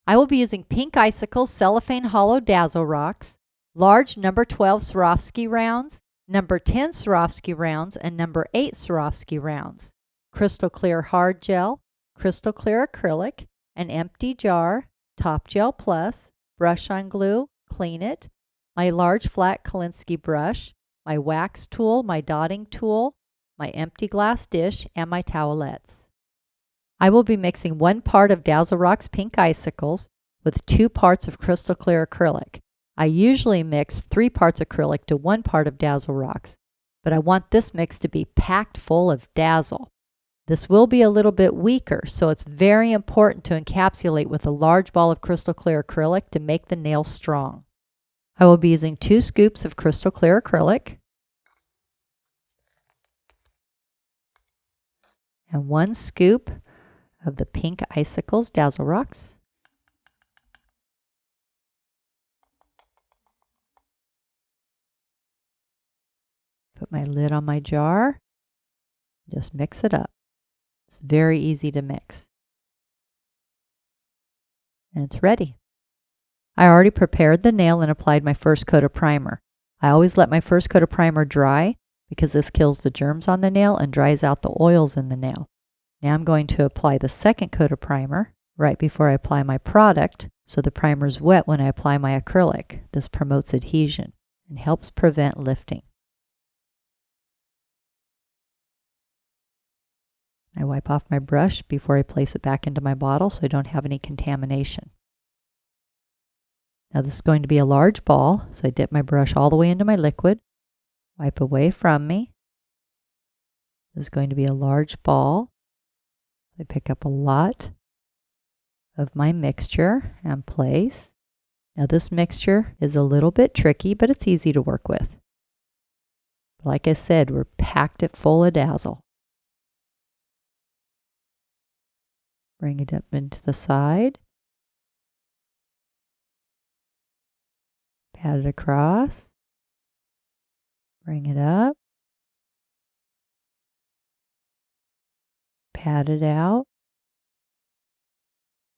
I will be using Pink Icicles Cellophane Holo Dazzle Rocks, large number 12 Swarovski rounds, number 10 Swarovski rounds, and number 8 Swarovski rounds, crystal clear hard gel, crystal clear acrylic, an empty jar, top gel plus, brush on glue, clean it, my large flat Kolinsky brush, my wax tool, my dotting tool, my empty glass dish, and my towelettes. I will be mixing 1 part of Dazzle Rocks Pink Icicles with 2 parts of crystal clear acrylic. I usually mix 3 parts acrylic to 1 part of Dazzle Rocks, but I want this mix to be packed full of Dazzle. This will be a little bit weaker, so it's very important to encapsulate with a large ball of crystal clear acrylic to make the nail strong. I will be using 2 scoops of crystal clear acrylic and 1 scoop of the Pink Icicles Dazzle Rocks. Put my lid on my jar. Just mix it up. It's very easy to mix. And it's ready. I already prepared the nail and applied my first coat of primer. I always let my first coat of primer dry because this kills the germs on the nail and dries out the oils in the nail. Now I'm going to apply the second coat of primer right before I apply my product, so the primer is wet when I apply my acrylic. This promotes adhesion and helps prevent lifting. I wipe off my brush before I place it back into my bottle so I don't have any contamination. Now this is going to be a large ball, so I dip my brush all the way into my liquid, wipe away from me. This is going to be a large ball. I pick up a lot of my mixture and place. Now this mixture is a little bit tricky, but it's easy to work with. Like I said, we're packed it full of Dazzle. Bring it up into the side. Pat it across. Bring it up. Pat it out.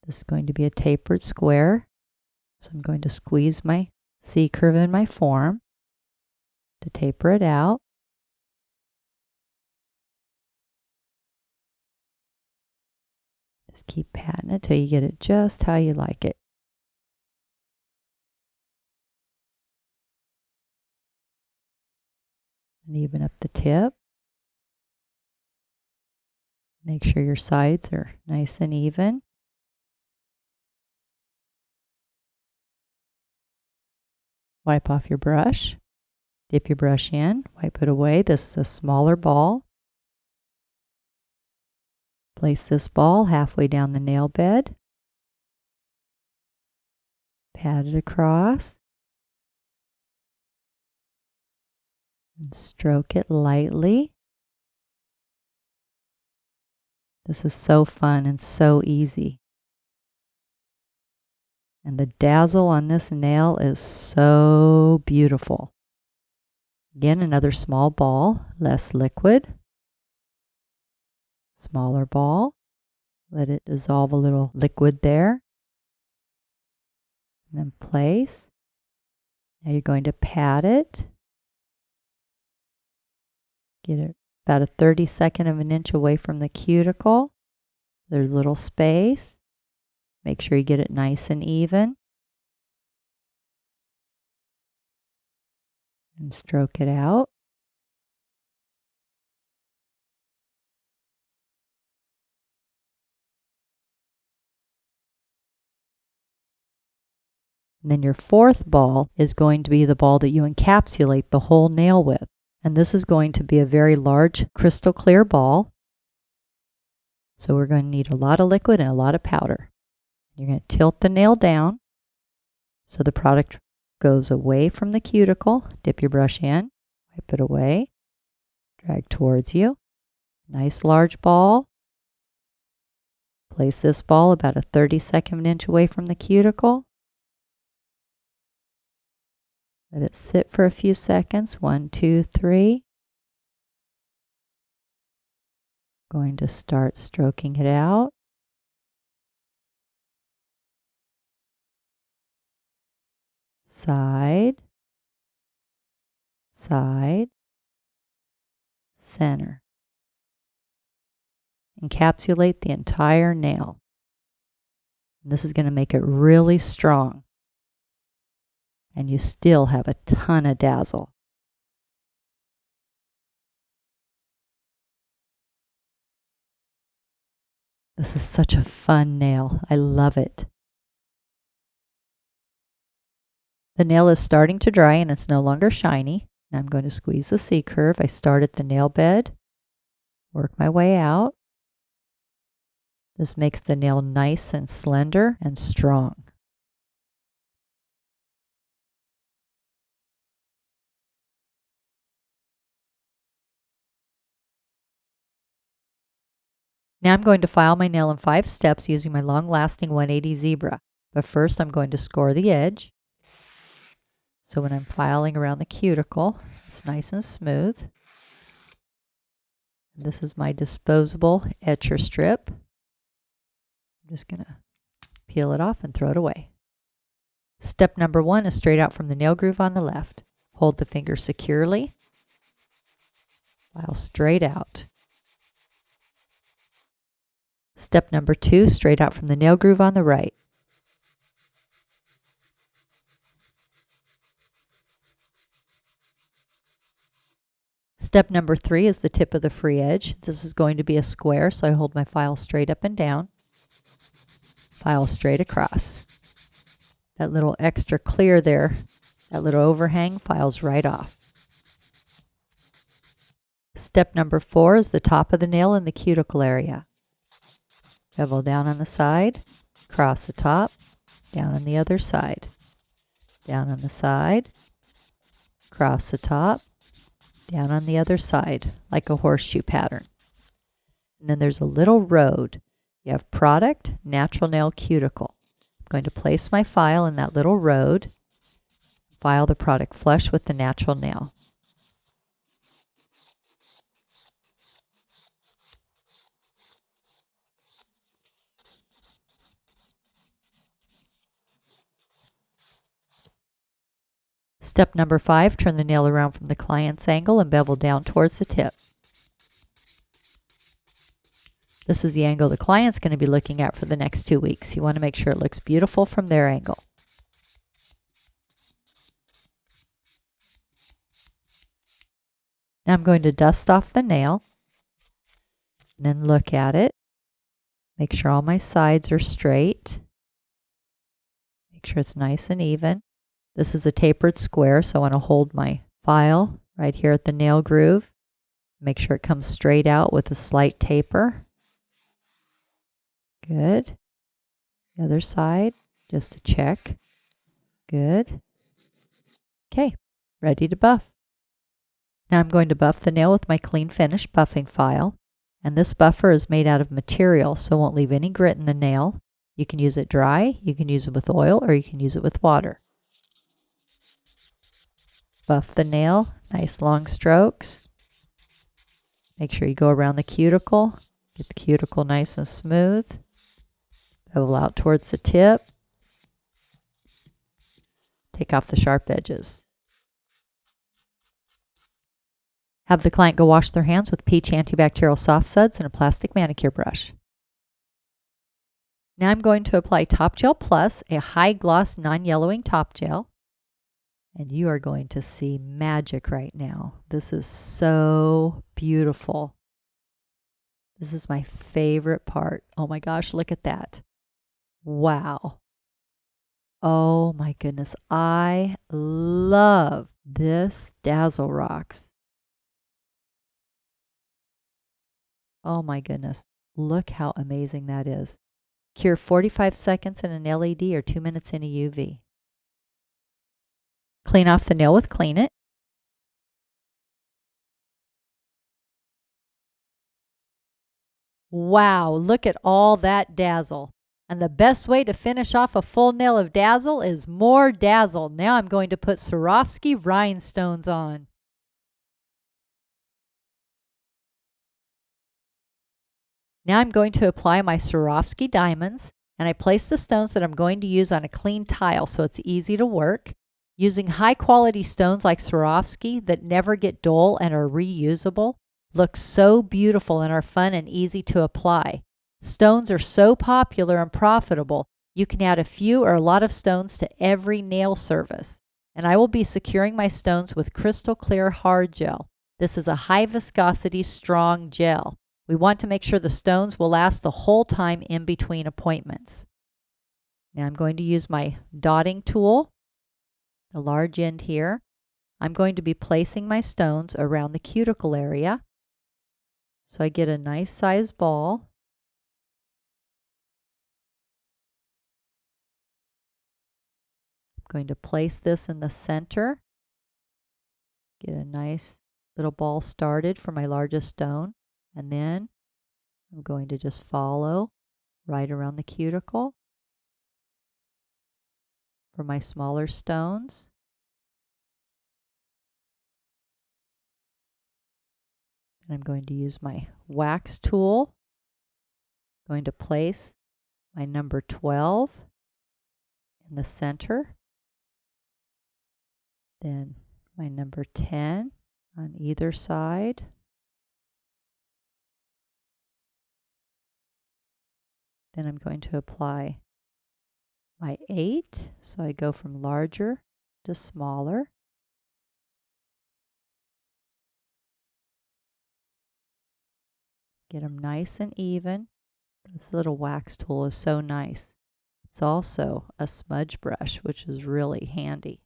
This is going to be a tapered square, so I'm going to squeeze my C-curve in my form to taper it out. Just keep patting it till you get it just how you like it. And even up the tip. Make sure your sides are nice and even. Wipe off your brush. Dip your brush in. Wipe it away. This is a smaller ball. Place this ball halfway down the nail bed. Pat it across. And stroke it lightly. This is so fun and so easy. And the dazzle on this nail is so beautiful. Again, another small ball, less liquid. Smaller ball. Let it dissolve a little liquid there. And then place. Now you're going to pat it. Get it about a 32nd of an inch away from the cuticle. There's a little space. Make sure you get it nice and even. And stroke it out. And then your fourth ball is going to be the ball that you encapsulate the whole nail with. And this is going to be a very large crystal clear ball. So we're going to need a lot of liquid and a lot of powder. You're going to tilt the nail down so the product goes away from the cuticle. Dip your brush in, wipe it away, drag towards you. Nice large ball. Place this ball about a 32nd of an inch away from the cuticle. Let it sit for a few seconds. 1, 2, 3. Going to start stroking it out. Side, side, center. Encapsulate the entire nail. And this is going to make it really strong. And you still have a ton of Dazzle. This is such a fun nail. I love it. The nail is starting to dry and it's no longer shiny. Now I'm going to squeeze the C-curve. I start at the nail bed, work my way out. This makes the nail nice and slender and strong. Now I'm going to file my nail in 5 steps using my long-lasting 180 zebra. But first I'm going to score the edge. So when I'm filing around the cuticle, it's nice and smooth. This is my disposable etcher strip. I'm just going to peel it off and throw it away. Step number 1 is straight out from the nail groove on the left. Hold the finger securely. File straight out. Step number 2, straight out from the nail groove on the right. Step number 3 is the tip of the free edge. This is going to be a square, so I hold my file straight up and down. File straight across. That little extra clear there, that little overhang, files right off. Step number 4 is the top of the nail in the cuticle area. Bevel down on the side, across the top, down on the other side. Down on the side, across the top, down on the other side, like a horseshoe pattern. And then there's a little road. You have product, natural nail, cuticle. I'm going to place my file in that little road. File the product flush with the natural nail. Step number 5, turn the nail around from the client's angle and bevel down towards the tip. This is the angle the client's going to be looking at for the next 2 weeks. You want to make sure it looks beautiful from their angle. Now I'm going to dust off the nail and then look at it. Make sure all my sides are straight. Make sure it's nice and even. This is a tapered square, so I want to hold my file right here at the nail groove. Make sure it comes straight out with a slight taper. Good. The other side, just to check. Good. Okay, ready to buff. Now I'm going to buff the nail with my clean finish buffing file. And this buffer is made out of material, so it won't leave any grit in the nail. You can use it dry, you can use it with oil, or you can use it with water. Buff the nail, nice long strokes. Make sure you go around the cuticle. Get the cuticle nice and smooth. Bevel out towards the tip. Take off the sharp edges. Have the client go wash their hands with peach antibacterial soft suds and a plastic manicure brush. Now I'm going to apply Top Gel Plus, a high gloss non-yellowing top gel. And you are going to see magic right now. This is so beautiful. This is my favorite part. Oh my gosh, look at that. Wow. Oh my goodness. I love this Dazzle Rocks. Oh my goodness. Look how amazing that is. Cure 45 seconds in an LED or 2 minutes in a UV. Clean off the nail with Clean It. Wow, look at all that Dazzle. And the best way to finish off a full nail of Dazzle is more Dazzle. Now I'm going to put Swarovski rhinestones on. Now I'm going to apply my Swarovski diamonds, and I place the stones that I'm going to use on a clean tile so it's easy to work. Using high quality stones like Swarovski that never get dull and are reusable looks so beautiful and are fun and easy to apply. Stones are so popular and profitable, you can add a few or a lot of stones to every nail service. And I will be securing my stones with crystal clear hard gel. This is a high viscosity, strong gel. We want to make sure the stones will last the whole time in between appointments. Now I'm going to use my dotting tool, the large end here. I'm going to be placing my stones around the cuticle area. So I get a nice size ball. I'm going to place this in the center. Get a nice little ball started for my largest stone. And then I'm going to just follow right around the cuticle for my smaller stones. And I'm going to use my wax tool. I'm going to place my number 12 in the center. Then my number 10 on either side. Then I'm going to apply my 8. So I go from larger to smaller. Get them nice and even. This little wax tool is so nice. It's also a smudge brush, which is really handy.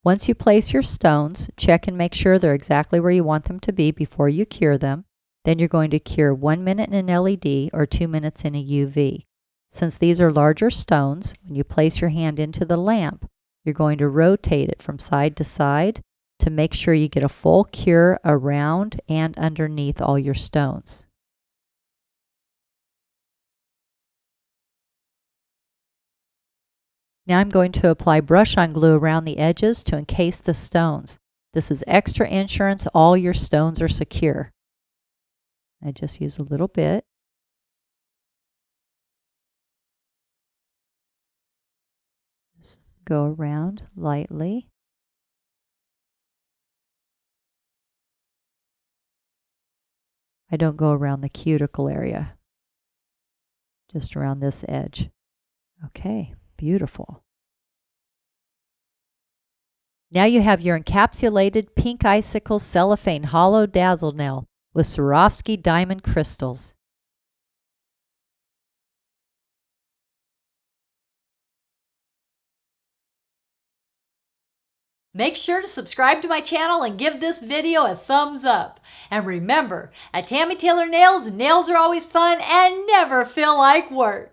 Once you place your stones, check and make sure they're exactly where you want them to be before you cure them. Then you're going to cure 1 minute in an LED or 2 minutes in a UV. Since these are larger stones, when you place your hand into the lamp, you're going to rotate it from side to side to make sure you get a full cure around and underneath all your stones. Now I'm going to apply brush-on glue around the edges to encase the stones. This is extra insurance all your stones are secure. I just use a little bit. Just go around lightly. I don't go around the cuticle area, just around this edge. Okay, beautiful. Now you have your encapsulated pink icicle cellophane hollow dazzle nail with Swarovski diamond crystals. Make sure to subscribe to my channel and give this video a thumbs up. And remember, at Tammy Taylor Nails, nails are always fun and never feel like work.